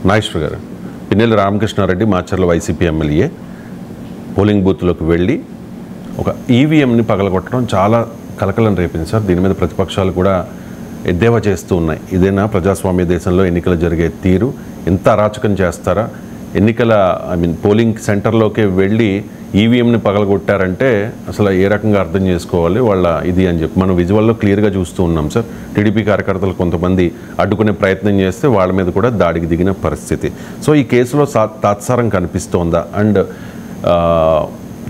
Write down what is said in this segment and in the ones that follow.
Nageshwar garu, Pinnelli Ramakrishna Reddy Macharla YCP MLA polling బూత్లోకి వెళ్ళి ఒక ఈవీఎంని పగలగొట్టడం చాలా కలకలం రేపింది సార్. దీని మీద ప్రతిపక్షాలు కూడా ఎద్దేవా చేస్తూ ఉన్నాయి. ఇదేనా ప్రజాస్వామ్య దేశంలో ఎన్నికలు జరిగే తీరు? ఎంత అరాచకం చేస్తారా? పోలింగ్ సెంటర్లోకి వెళ్ళి ఈవీఎంని పగలగొట్టారంటే అసలు ఏ రకంగా అర్థం చేసుకోవాలి వాళ్ళ ఇది అని చెప్పి మనం విజువల్లో క్లియర్గా చూస్తూ ఉన్నాం సార్. టీడీపీ కార్యకర్తలు కొంతమంది అడ్డుకునే ప్రయత్నం చేస్తే వాళ్ళ మీద కూడా దాడికి దిగిన పరిస్థితి. సో ఈ కేసులో తాత్సారం కనిపిస్తోందా? అండ్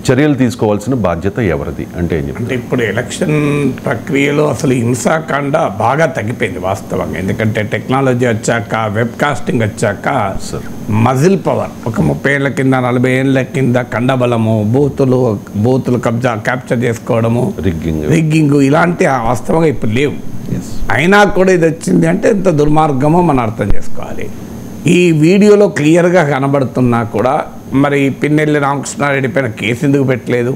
చర్యలు తీసుకోవాల్సిన బాధ్యత ఎవరిది అంటే ఏం చెప్తారు? అంటే ఇప్పుడు ఎలక్షన్ ప్రక్రియలో అసలు హింసాకాండ బాగా తగ్గిపోయింది వాస్తవంగా. ఎందుకంటే టెక్నాలజీ వచ్చాక, వెబ్ కాస్టింగ్ వచ్చాక మజిల్ పవర్ ఒక 30 ఏళ్ల కింద 40 ఏళ్ల కింద కండబలము, బూతులు క్యాప్చర్ చేసుకోవడము, రిగ్గింగ్ ఇలాంటి వాస్తవంగా ఇప్పుడు లేవు. అయినా కూడా ఇది వచ్చింది అంటే ఎంత దుర్మార్గమో మనం అర్థం చేసుకోవాలి. ఈ వీడియోలో క్లియర్గా కనబడుతున్నా కూడా మరి పిన్నెల్లి రామకృష్ణారెడ్డి పైన కేసు ఎందుకు పెట్టలేదు?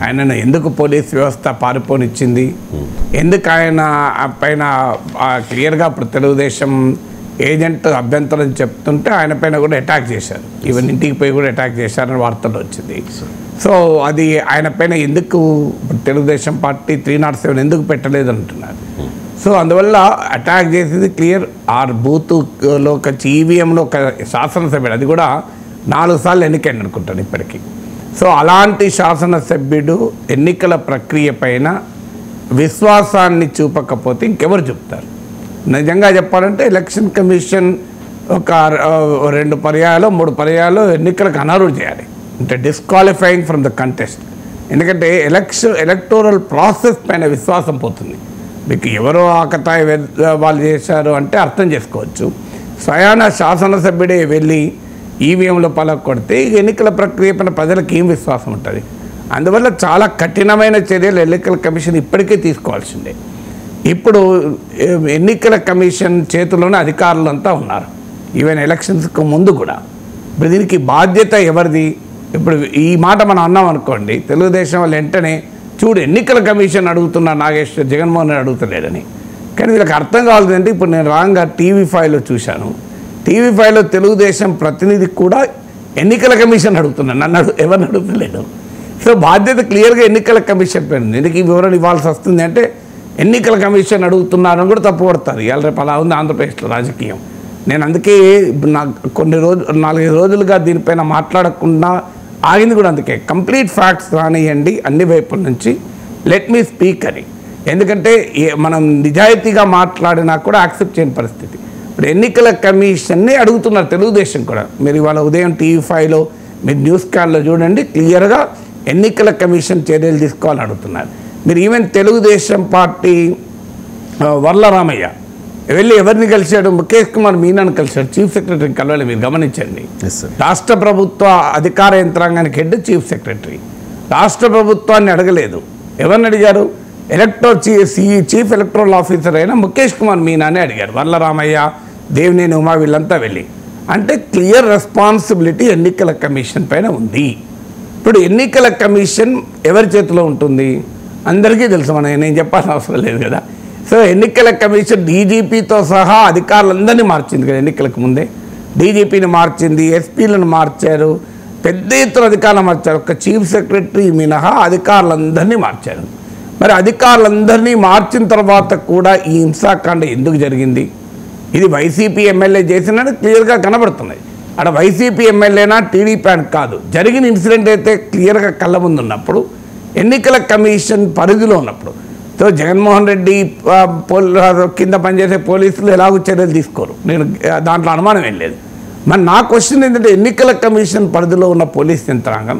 ఆయనను ఎందుకు పోలీస్ వ్యవస్థ పారిపోనిచ్చింది? ఎందుకు ఆయన పైన క్లియర్గా ఇప్పుడు తెలుగుదేశం ఏజెంట్ అభ్యంతరం చెప్తుంటే ఆయన పైన కూడా అటాక్ చేశారు, ఈవెన్ ఇంటికి పోయి కూడా అటాక్ చేశారని వార్తలు వచ్చింది. సో అది ఆయన పైన ఎందుకు తెలుగుదేశం పార్టీ 307 ఎందుకు పెట్టలేదు అంటున్నారు. సో అందువల్ల అటాక్ చేసేది క్లియర్. బూత్లో ఒక ఈవీఎంలో ఒక శాసనసభ్యుడు, అది కూడా 4 సార్లు ఎన్నికైంది అనుకుంటాను ఇప్పటికీ. సో అలాంటి శాసనసభ్యుడు ఎన్నికల ప్రక్రియ పైన విశ్వాసాన్ని చూపకపోతే ఇంకెవరు చెప్తారు? నిజంగా చెప్పాలంటే ఎలక్షన్ కమిషన్ ఒక 2 పర్యాయాలు 3 పర్యాయాలు ఎన్నికలకు అనర్హులు చేయాలి, అంటే డిస్క్వాలిఫైయింగ్ ఫ్రమ్ ద కంటెస్ట్. ఎందుకంటే ఎలక్టోరల్ ప్రాసెస్ పైన విశ్వాసం పోతుంది. మీకు ఎవరో ఆకతాయి వాళ్ళు చేశారు అంటే అర్థం చేసుకోవచ్చు. స్వయాన శాసనసభ్యుడే వెళ్ళి ఈవీఎంలో పలకొడితే ఎన్నికల ప్రక్రియ పైన ప్రజలకు ఏం విశ్వాసం ఉంటుంది? అందువల్ల చాలా కఠినమైన చర్యలు ఎన్నికల కమిషన్ ఇప్పటికే తీసుకోవాల్సిందే. ఇప్పుడు ఎన్నికల కమిషన్ చేతిలోనే అధికారులంతా ఉన్నారు, ఈవెన్ ఎలక్షన్స్కు ముందు కూడా. ఇప్పుడు దీనికి బాధ్యత ఎవరిది? ఇప్పుడు ఈ మాట మనం అన్నాం అనుకోండి, తెలుగుదేశం వాళ్ళు వెంటనే చూడు ఎన్నికల కమిషన్ అడుగుతున్నా నాగేశ్వర్, జగన్మోహన్ రెడ్డి అడుగుతలేడని. కానీ వీళ్ళకి అర్థం కావాలంటే ఇప్పుడు నేను రాంగా టీవీ5లో చూశాను, టీవీ5లో తెలుగుదేశం ప్రతినిధి కూడా ఎన్నికల కమిషన్ అడుగుతున్నాను, నన్ను ఎవరిని అడుగుతలేడు. సో బాధ్యత క్లియర్గా ఎన్నికల కమిషన్ పైన. ఎందుకు ఈ వివరణ ఇవ్వాల్సి వస్తుంది అంటే ఎన్నికల కమిషన్ అడుగుతున్నారని కూడా తప్పుపడతారు. ఇవాళ రేపు అలా ఉంది ఆంధ్రప్రదేశ్లో రాజకీయం. నేను అందుకే నాకు 4-5 రోజులుగా దీనిపైన మాట్లాడకుండా ఆగింది కూడా అందుకే. కంప్లీట్ ఫ్యాక్ట్స్ రానియండి అన్ని వైపుల నుంచి, లెట్ మీ స్పీక్ అని. ఎందుకంటే మనం నిజాయితీగా మాట్లాడినా కూడా యాక్సెప్ట్ చేయని పరిస్థితి. ఇప్పుడు ఎన్నికల కమిషన్ని అడుగుతున్నారు తెలుగుదేశం కూడా. మీరు ఇవాళ ఉదయం టీవీ5లో మీరు న్యూస్ ఛానల్లో చూడండి, క్లియర్గా ఎన్నికల కమిషన్ చర్యలు తీసుకోవాలని అడుగుతున్నారు. మీరు ఈవెన్ తెలుగుదేశం పార్టీ వర్ల రామయ్య వెళ్ళి ఎవరిని కలిశాడు? ముఖేష్ కుమార్ మీనాను కలిశాడు, చీఫ్ సెక్రటరీని కలవాలి. మీరు గమనించండి, రాష్ట్ర ప్రభుత్వ అధికార యంత్రాంగానికి హెడ్ చీఫ్ సెక్రటరీ. రాష్ట్ర ప్రభుత్వాన్ని అడగలేదు. ఎవరిని అడిగారు? చీఫ్ ఎలక్టోరల్ ఆఫీసర్ అయిన ముఖేష్ కుమార్ మీనానే అడిగారు. వర్ల రామయ్య, దేవినేని ఉమా వీళ్ళంతా వెళ్ళి. అంటే క్లియర్ రెస్పాన్సిబిలిటీ ఎన్నికల కమిషన్ పైన ఉంది. ఇప్పుడు ఎన్నికల కమిషన్ ఎవరి చేతిలో ఉంటుంది అందరికీ తెలుసు, నేను చెప్పాల్సిన అవసరం లేదు కదా. సో ఎన్నికల కమిషన్ డీజీపీతో సహా అధికారులందరినీ మార్చింది కదా. ఎన్నికలకు ముందే డీజీపీని మార్చింది, ఎస్పీలను మార్చారు, పెద్ద ఎత్తున అధికారులు మార్చారు. ఒక చీఫ్ సెక్రటరీ మినహా అధికారులందరినీ మార్చారు. మరి అధికారులందరినీ మార్చిన తర్వాత కూడా ఈ హింసాకాండ ఎందుకు జరిగింది? ఇది వైసీపీ ఎమ్మెల్యే చేసినట్టు క్లియర్గా కనబడుతున్నాయి. అక్కడ వైసీపీ ఎమ్మెల్యేనా టీడీపీ అని కాదు, జరిగిన ఇన్సిడెంట్ అయితే క్లియర్గా కళ్ళ ముందు ఉన్నప్పుడు, ఎన్నికల కమిషన్ పరిధిలో ఉన్నప్పుడు. సో జగన్మోహన్ రెడ్డి కింద పనిచేసే పోలీసులు ఎలాగో చర్యలు తీసుకోరు, నేను దాంట్లో అనుమానం ఏం లేదు. మరి నా క్వశ్చన్ ఏంటంటే ఎన్నికల కమిషన్ పరిధిలో ఉన్న పోలీస్ యంత్రాంగం,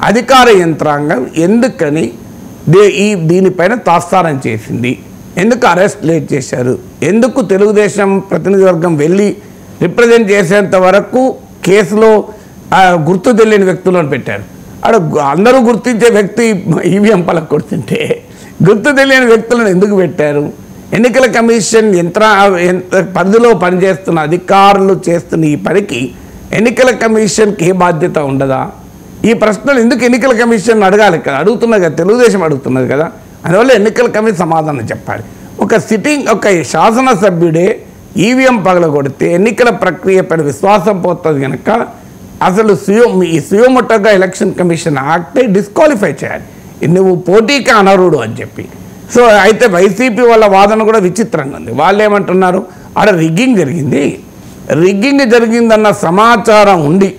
అధికార యంత్రాంగం ఎందుకని దీనిపైన తాత్సారం చేసింది? ఎందుకు అరెస్ట్ లేట్ చేశారు? ఎందుకు తెలుగుదేశం ప్రతినిధి వర్గం వెళ్ళి రిప్రజెంట్ చేసేంత వరకు కేసులో గుర్తు తెలియని వ్యక్తులను పెట్టారు? అక్కడ అందరూ గుర్తించే వ్యక్తి ఈవీఎం పలక కొడుతుంటే గుర్తు తెలియని వ్యక్తులను ఎందుకు పెట్టారు? ఎన్నికల కమిషన్ పరిధిలో పనిచేస్తున్న అధికారులు చేస్తున్న ఈ పనికి ఎన్నికల కమిషన్కి ఏ బాధ్యత ఉండదా? ఈ ప్రశ్నలు ఎందుకు ఎన్నికల కమిషన్ అడగాలి కదా, అడుగుతున్నది కదా, తెలుగుదేశం అడుగుతున్నది కదా. అందువల్ల ఎన్నికల కమిషన్ సమాధానం చెప్పాలి. ఒక శాసనసభ్యుడే ఈవీఎం పగలగొడితే ఎన్నికల ప్రక్రియపై విశ్వాసం పోతుంది కనుక అసలు ఈ సుయోమోటోగా ఎలక్షన్ కమిషన్ యాక్ట్ డిస్క్వాలిఫై చేయాలి, నువ్వు పోటీకి అనర్హుడు అని చెప్పి. సో అయితే వైసీపీ వాళ్ళ వాదన కూడా విచిత్రంగా ఉంది. వాళ్ళు ఏమంటున్నారు, ఆడ రిగ్గింగ్ జరిగిందన్న సమాచారం ఉండి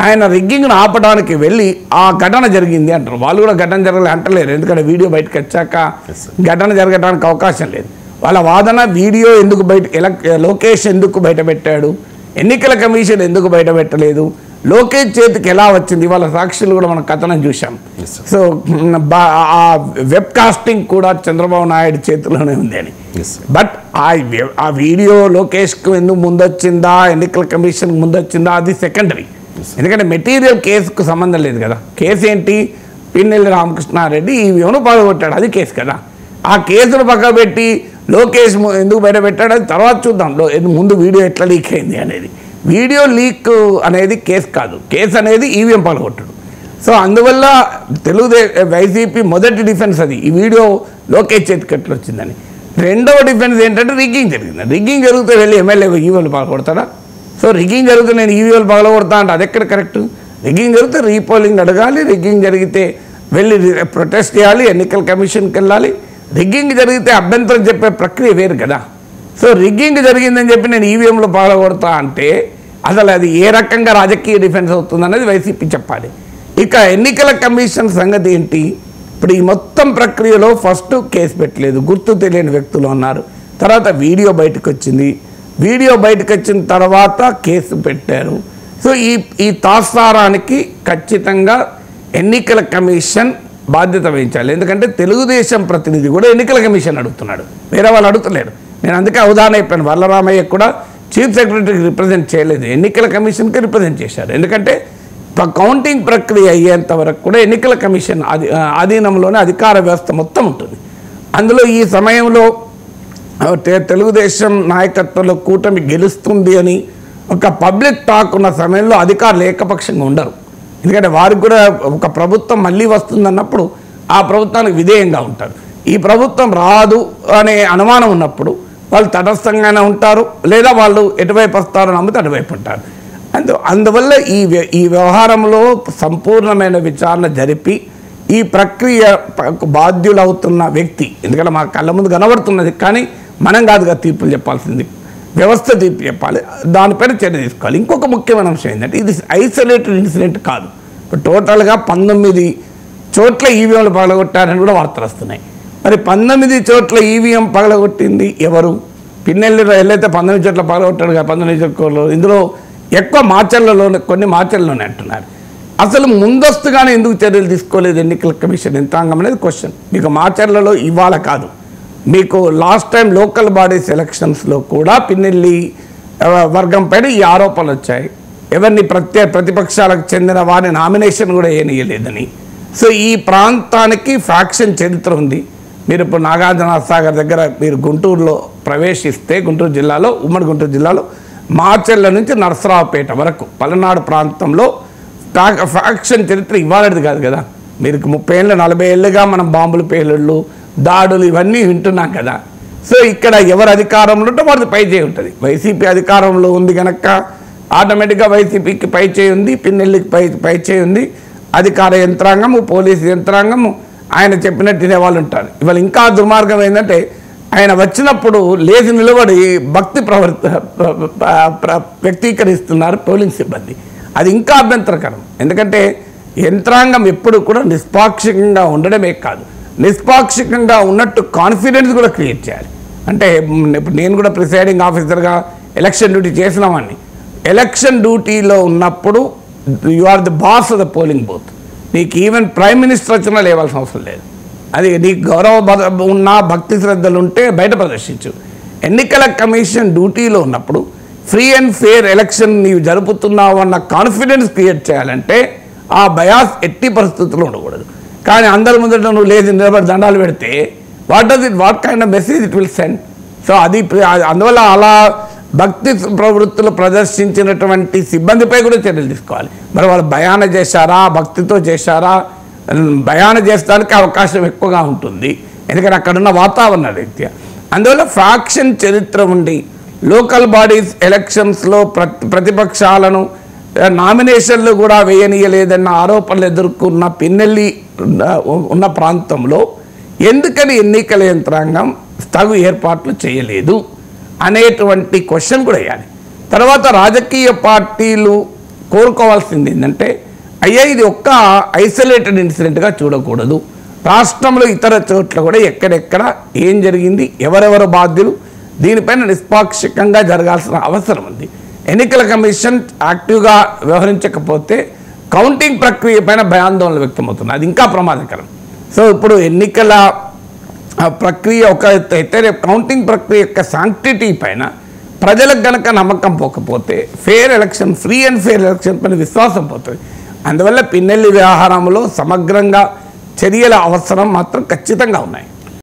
ఆయన రిగ్గింగ్ను ఆపడానికి వెళ్ళి ఆ ఘటన జరిగింది అంటారు. వాళ్ళు కూడా ఘటన జరగలేదు అంటలేరు, ఎందుకంటే వీడియో బయటకు వచ్చాక ఘటన జరగడానికి అవకాశం లేదు. వాళ్ళ వాదన వీడియో ఎందుకు లోకేష్ ఎందుకు బయట పెట్టాడు, ఎన్నికల కమిషన్ ఎందుకు బయట పెట్టలేదు, లోకేష్ చేతికి ఎలా వచ్చింది, వాళ్ళ సాక్షులు కూడా మనం కథనం చూసాం. సో ఆ వెబ్ కాస్టింగ్ కూడా చంద్రబాబు నాయుడు చేతిలోనే ఉంది అని. బట్ ఆ వీడియో లోకేష్కు ఎందుకు ముందొచ్చిందా, ఎన్నికల కమిషన్కి ముందొచ్చిందా, అది సెకండరీ. ఎందుకంటే మెటీరియల్ కేసుకు సంబంధం లేదు కదా. కేసు ఏంటి, పిన్నెల్లి రామకృష్ణారెడ్డి ఈవీఎంను పగలగొట్టాడు, అది కేసు కదా. ఆ కేసును పక్కన పెట్టి లోకేష్ ఎందుకు బయట పెట్టాడు అది తర్వాత చూద్దాం, ముందు వీడియో ఎట్లా లీక్ అయింది అనేది. వీడియో లీక్ అనేది కేసు కాదు, కేసు అనేది ఈవీఎం పగలగొట్టడు. సో అందువల్ల వైసీపీ మొదటి డిఫెన్స్ అది, ఈ వీడియో లోకేష్ చేతికి ఎట్లా వచ్చిందని. రెండవ డిఫెన్స్ ఏంటంటే రిగ్గింగ్ జరిగింది. రిగ్గింగ్ జరిగితే వెళ్ళి ఎమ్మెల్యే ఈవీఎంలు పగలగొడతాడా? సో రిగ్గింగ్ జరిగితే నేను ఈవీఎంలు పగలగొడతా అంటే అది ఎక్కడ కరెక్ట్? రిగ్గింగ్ జరిగితే రీపోలింగ్ అడగాలి, రిగ్గింగ్ జరిగితే వెళ్ళి ప్రొటెస్ట్ చేయాలి, ఎన్నికల కమిషన్కి వెళ్ళాలి. రిగ్గింగ్ జరిగితే అభ్యంతరం చెప్పే ప్రక్రియ వేరు కదా. సో రిగ్గింగ్ జరిగిందని చెప్పి నేను ఈవీఎంలో పగలగొడతా అంటే అసలు అది ఏ రకంగా రాజకీయ డిఫెన్స్ అవుతుందనేది వైసీపీ చెప్పాలి. ఇక ఎన్నికల కమిషన్ సంగతి ఏంటి? ఇప్పుడు ఈ మొత్తం ప్రక్రియలో ఫస్ట్ కేసు పెట్టలేదు, గుర్తు తెలియని వ్యక్తులు ఉన్నారు. తర్వాత వీడియో బయటకు వచ్చింది, వీడియో బయటకు వచ్చిన తర్వాత కేసు పెట్టారు. సో ఈ తాత్సారానికి ఖచ్చితంగా ఎన్నికల కమిషన్ బాధ్యత వహించాలి. ఎందుకంటే తెలుగుదేశం ప్రతినిధి కూడా ఎన్నికల కమిషన్ అడుగుతున్నాడు, వేరే వాళ్ళు అడుగుతలేరు. నేను అందుకే ఉదాహరణ చెప్పాను, వరలరామయ్య కూడా చీఫ్ సెక్రటరీకి రిప్రజెంట్ చేయలేదు, ఎన్నికల కమిషన్కి రిప్రజెంట్ చేశారు. ఎందుకంటే కౌంటింగ్ ప్రక్రియ అయ్యేంత వరకు కూడా ఎన్నికల కమిషన్ ఆధీనంలోనే అధికార వ్యవస్థ మొత్తం ఉంటుంది. అందులో ఈ సమయంలో తెలుగుదేశం నాయకత్వంలో కూటమి గెలుస్తుంది అని ఒక పబ్లిక్ టాక్ ఉన్న సమయంలో అధికారులు ఏకపక్షంగా ఉండరు. ఎందుకంటే వారికి కూడా ఒక ప్రభుత్వం మళ్ళీ వస్తుందన్నప్పుడు ఆ ప్రభుత్వానికి విధేయంగా ఉంటారు. ఈ ప్రభుత్వం రాదు అనే అనుమానం ఉన్నప్పుడు వాళ్ళు తటస్థంగానే ఉంటారు, లేదా వాళ్ళు ఎటువైపు వస్తారో నమ్మితే అటువైపు ఉంటారు. అందువల్ల ఈ వ్యవహారంలో సంపూర్ణమైన విచారణ జరిపి ఈ ప్రక్రియ బాధ్యులవుతున్న వ్యక్తి, ఎందుకంటే మా కళ్ళ ముందు కనబడుతున్నది కానీ మనం కాదుగా తీర్పులు చెప్పాల్సింది, వ్యవస్థ తీర్పు చెప్పాలి, దానిపైన చర్య తీసుకోవాలి. ఇంకొక ముఖ్యమైన అంశం ఏంటంటే ఇది ఐసోలేటెడ్ ఇన్సిడెంట్ కాదు. ఇప్పుడు టోటల్గా 19 చోట్ల ఈవీఎంలు పగలగొట్టారని కూడా వార్తలు వస్తున్నాయి. మరి 19 చోట్ల ఈవీఎం పగలగొట్టింది ఎవరు? పిన్నెల్లి ఎల్లైతే 19 చోట్ల పగలగొట్టాడు కదా, 19 చోట్ల ఇందులో ఎక్కువ కొన్ని మార్చర్లలోనే అంటున్నారు. అసలు ముందస్తుగానే ఎందుకు చర్యలు తీసుకోలేదు ఎన్నికల కమిషన్ యంత్రాంగం అనేది క్వశ్చన్. మీకు మార్చర్లలో ఇవాళ కాదు, మీకు లాస్ట్ టైం లోకల్ బాడీస్ ఎలక్షన్స్లో కూడా పిన్నెల్లి వర్గం పైన ఈ ఆరోపణలు వచ్చాయి. ఎవరిని ప్రతిపక్షాలకు చెందిన వారిని నామినేషన్ కూడా ఏనియలేదని. సో ఈ ప్రాంతానికి ఫ్యాక్షన్ చరిత్ర ఉంది. మీరు ఇప్పుడు నాగార్జున సాగర్ దగ్గర మీరు గుంటూరులో ప్రవేశిస్తే గుంటూరు జిల్లాలో, ఉమ్మడి గుంటూరు జిల్లాలో మార్చెల్ల నుంచి నరసరావుపేట వరకు పలనాడు ప్రాంతంలో ఫ్యాక్షన్ చరిత్ర ఇవ్వాలది కాదు కదా. మీరు 30 ఏళ్ళు 40 ఏళ్ళుగా మనం బాంబులు పేలుళ్ళు దాడులు ఇవన్నీ వింటున్నాం కదా. సో ఇక్కడ ఎవరు అధికారంలో ఉంటే వారిది పై చేయి ఉంటుంది. వైసీపీ అధికారంలో ఉంది కనుక ఆటోమేటిక్గా వైసీపీకి పై చేయి ఉంది, పిన్నెల్లికి పై చేయి ఉంది. అధికార యంత్రాంగము, పోలీసు యంత్రాంగము ఆయన చెప్పినట్టు తినేవాళ్ళు ఉంటారు. ఇవాళ ఇంకా దుర్మార్గం ఏంటంటే ఆయన వచ్చినప్పుడు లేచి నిలబడి భక్తి వ్యక్తీకరిస్తున్నారు పోలింగ్ సిబ్బంది. అది ఇంకా అభ్యంతరకరం. ఎందుకంటే యంత్రాంగం ఎప్పుడు కూడా నిష్పాక్షికంగా ఉండడమే కాదు, నిష్పాక్షికంగా ఉన్నట్టు కాన్ఫిడెన్స్ కూడా క్రియేట్ చేయాలి. అంటే ఇప్పుడు నేను కూడా ప్రిసైడింగ్ ఆఫీసర్గా ఎలక్షన్ డ్యూటీ చేసిన వాడిని. ఎలక్షన్ డ్యూటీలో ఉన్నప్పుడు you are the boss of the polling booth. నీకు ఈవెన్ ప్రైమ్ మినిస్టర్ వచ్చినా లేవాల్సిన అవసరం లేదు. అది నీకు గౌరవ ఉన్నా భక్తి శ్రద్ధలు ఉంటే బయట ప్రదర్శించు. ఎన్నికల కమిషన్ డ్యూటీలో ఉన్నప్పుడు ఫ్రీ అండ్ ఫెయిర్ ఎలక్షన్ నీవు జరుపుతున్నావు అన్న కాన్ఫిడెన్స్ క్రియేట్ చేయాలంటే ఆ బయాస్ ఎట్టి పరిస్థితుల్లో ఉండకూడదు. కానీ అందరి ముందట నువ్వు లేచి నిలబడి దండాలు పెడితే what kind of message it will send? So అది అందువల్ల అలా భక్తి ప్రవృత్తులు ప్రదర్శించినటువంటి సిబ్బందిపై కూడా చర్యలు తీసుకోవాలి. మరి వాళ్ళు బయాన చేశారా, భక్తితో చేశారా? బయాన చేస్తానికి అవకాశం ఎక్కువగా ఉంటుంది, ఎందుకంటే అక్కడున్న వాతావరణ రీత్యా. అందువల్ల ఫ్యాక్షన్ చరిత్ర ఉండి లోకల్ బాడీస్ ఎలక్షన్స్లో ప్రతిపక్షాలను నామినేషన్లు కూడా వేయనీయలేదన్న ఆరోపణలు ఎదుర్కొన్న పిన్నెల్లి ఉన్న ప్రాంతంలో ఎందుకని ఎన్నికల యంత్రాంగం తగు ఏర్పాట్లు చేయలేదు అనేటువంటి క్వశ్చన్ కూడా వేయాలి. తర్వాత రాజకీయ పార్టీలు కోరుకోవాల్సింది ఏంటంటే అయ్యా ఇది ఒక్క ఐసోలేటెడ్ ఇన్సిడెంట్గా చూడకూడదు, రాష్ట్రంలో ఇతర చోట్ల కూడా ఎక్కడెక్కడ ఏం జరిగింది, ఎవరెవరు బాధ్యులు, దీనిపైన నిష్పాక్షికంగా జరగాల్సిన అవసరం ఉంది. ఎన్నికల కమిషన్ యాక్టివ్గా వ్యవహరించకపోతే కౌంటింగ్ ప్రక్రియ పైన భయాందోళన వ్యక్తమవుతుంది, అది ఇంకా ప్రమాదకరం. సో ఇప్పుడు ఎన్నికల ప్రక్రియ ఒక అయితే కౌంటింగ్ ప్రక్రియ యొక్క శాంక్టిటీ పైన ప్రజలకు గనక నమ్మకం పోకపోతే fair election, free and fair election పైన విశ్వాసం పోతుంది. అందువల్ల పిన్నెల్లి వ్యవహారంలో సమగ్రంగా చర్యల అవసరం మాత్రం ఖచ్చితంగా ఉన్నాయి.